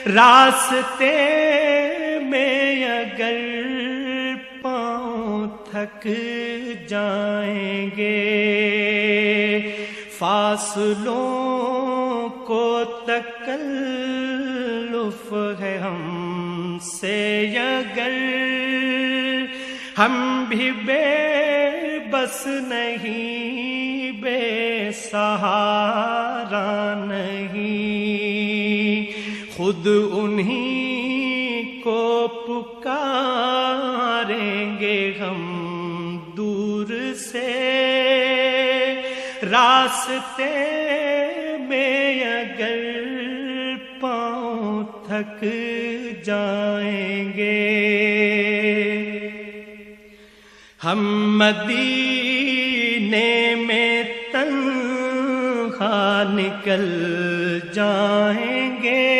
راستے میں اگر پاؤں تھک جائیں گے، فاصلوں کو تکلف ہے ہم سے اگر، ہم بھی بے بس نہیں، بے سہارا نہیں، خود انہی کو پکاریں گے ہم دور سے، راستے میں اگر پاؤں تھک جائیں گے۔ ہم مدینے میں تنہا نکل جائیں گے،